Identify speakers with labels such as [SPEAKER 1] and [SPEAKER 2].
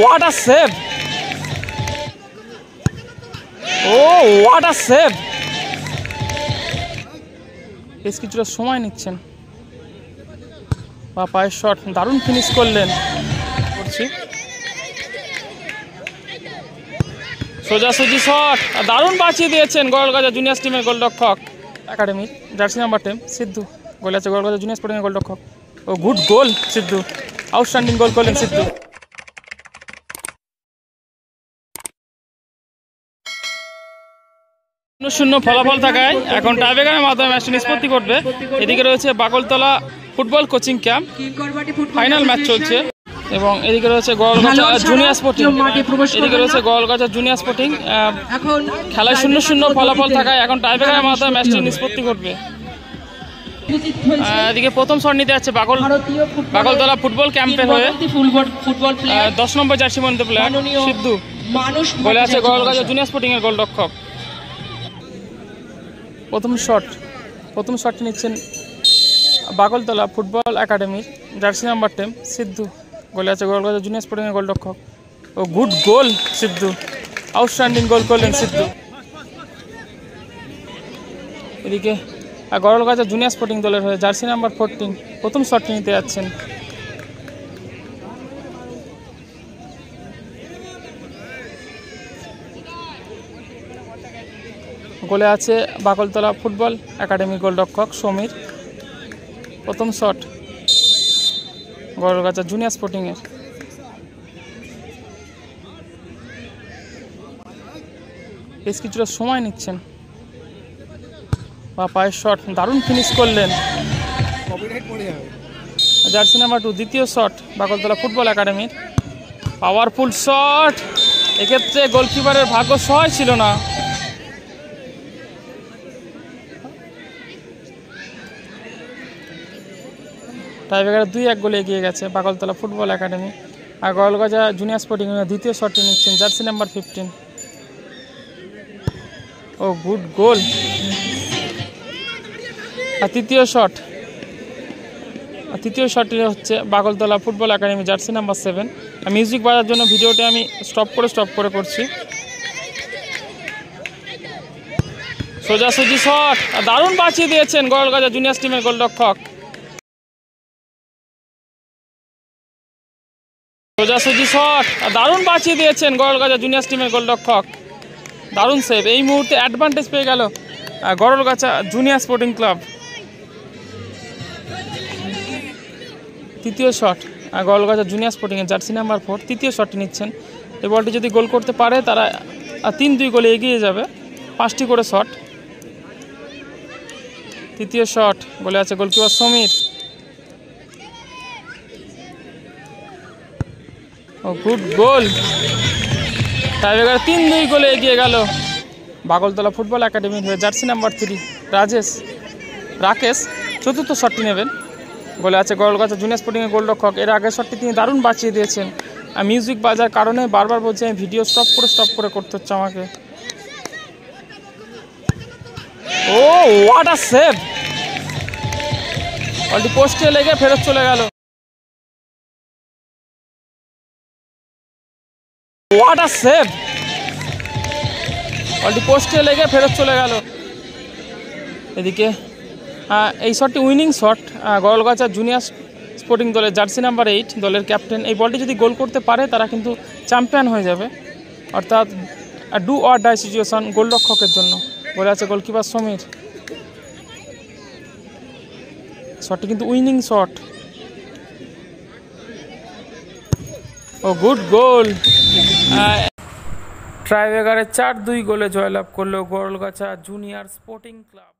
[SPEAKER 1] what a save! Oh, what a save! বেশ কিছুটা সময় নিচ্ছেন বা পায়ের শট দারুণ ফিনিশ করলেন করছি সোজাসুজি শট দারুণ বাঁচিয়ে দিয়েছেন গোয়ালগাজা জুনিয়র্স টিমের গোলরক্ষক একাডেমির জার্সি নাম্বার 10 সিদ্ধু গোল আছে গোয়ালগাজা জুনিয়র্স স্পোর্টিং এর গোলরক্ষক ও গুড গোল সিদ্ধু আউটস্ট্যান্ডিং গোল করলেন সিদ্ধু 0-0 ফলাফল থাকায় এখন টাইব্রেকারের মাধ্যমে ম্যাচটি নিষ্পত্তি করবে এদিকে রয়েছে Bakaltala football coaching camp final match চলছে এবং এদিকে রয়েছে গোয়ালগাজা জুনিয়র স্পোর্টিং এদিকে রয়েছে গোয়ালগাজা জুনিয়র স্পোর্টিং খেলায় 0-0 ফলাফল থাকায় এখন টাইব্রেকারের মাধ্যমে ম্যাচটি নিষ্পত্তি করবে এদিকে প্রথম শট নিতে যাচ্ছে বাকলতলা ফুটবল ক্যাম্পের হয়ে 10 নম্বর জার্সি মধ্যে প্লেয়ার সিদ্ধু গোলে আছে গোয়ালগাজা জুনিয়র স্পোর্টিং এর গোলরক্ষক প্রথম শটটি নিচ্ছেন বাকলতলা ফুটবল একাডেমির জার্সি নাম্বার 10 সিদ্ধু গোলে আছে গোয়ালগাজা জুনিয়র স্পোর্টিং এর গোলরক্ষক ও গুড গোল সিদ্ধু আউটস্ট্যান্ডিং গোল করলেন সিদ্ধু এদিকে গোয়ালগাজা জুনিয়র স্পোর্টিং দলের হয়ে জার্সি নাম্বার 14 প্রথম শটটি নিতে যাচ্ছেন গোলে আছে বাকলতলা ফুটবল একাডেমি গোলরক্ষক সমীর প্রথম শট গোয়ালগাজা জুনিয়র স্পোর্টিং এর বেশ কিছুটা সময় নিচ্ছেন বা পায়ের শট দারুণ ফিনিশ করলেন জার্সি নাম্বার 2 দ্বিতীয় শট বাকলতলা ফুটবল একাডেমির পাওয়ারফুল শট এক্ষেত্রে গোলকিপারের ভাগ্য সহায় ছিল না টাইব্রেকারে 2-1 গোলে এগিয়ে গেছে বাকলতলা ফুটবল একাডেমি আর গোয়ালগাজা জুনিয়র স্পোর্টিং দ্বিতীয় শটটি নিচ্ছেন জার্সি নাম্বার 15 ও গুড গোল আর তৃতীয় শটটি হচ্ছে Bakaltala football academy jersey number 7 music বাজার জন্য ভিডিওটি আমি স্টপ করে করছি সোজাসুজি শট দারুণ বাঁচিয়ে দিয়েছেন গোয়ালগাজা জুনিয়র টিমের গোলরক্ষক সোজাসুজি শট দারুণ বাঁচিয়ে দিয়েছেন গোয়ালগাজা জুনিয়র টিমের গোলরক্ষক দারুণ সেভ এই মুহূর্তে অ্যাডভান্টেজ পেয়ে গেল গোয়ালগাজা জুনিয়র স্পোর্টিং ক্লাব তৃতীয় শট গোয়ালগাজা জুনিয়র স্পোর্টিং এর জার্সি নাম্বার 4 তৃতীয় শটটি নিচ্ছেন এই বলটি যদি গোল করতে পারে তারা 3-2 গোলে এগিয়ে যাবে 5টি করে শট তৃতীয় শট গোলে আছে গোলকিপার সমীর ও গুড গোল টাইব্রেকারে 3-2 গোলে এগিয়ে গেল বাকলতলা ফুটবল একাডেমির হয়ে জার্সি নাম্বার 3 রাকেশ চতুর্থ শটটি নেবেন গোলে আছে গোয়ালগাজা জুনিয়র স্পোর্টিং এর গোলরক্ষক এর আগের শটটি তিনি দারুণ বাঁচিয়ে দিয়েছেন আর মিউজিক বাজার কারণে বারবার বলছি আমি ভিডিও স্টপ করে করতে হচ্ছে আমাকে ও হোয়াট আ সেভ বলটি পোস্টে লেগে ফেরত চলে গেল হোয়াট আ সেভ বলটি পোস্টে লেগে ফেরত চলে গেল এদিকে এই শটটি উইনিং শট গোয়ালগাজা জুনিয়র স্পোর্টিং দলের জার্সি নাম্বার 8 দলের ক্যাপ্টেন এই বলটি যদি গোল করতে পারে তারা কিন্তু চ্যাম্পিয়ন হয়ে যাবে অর্থাৎ ডু অর ডাই সিচুয়েশন গোলরক্ষকের জন্য বলে আছে গোলকিপার সমীর শটটি কিন্তু উইনিং শট ও গুড গোল টাইব্রেকারে 4-2 গোলে জয়লাভ করলো গোয়ালগাজা জুনিয়র স্পোর্টিং ক্লাব।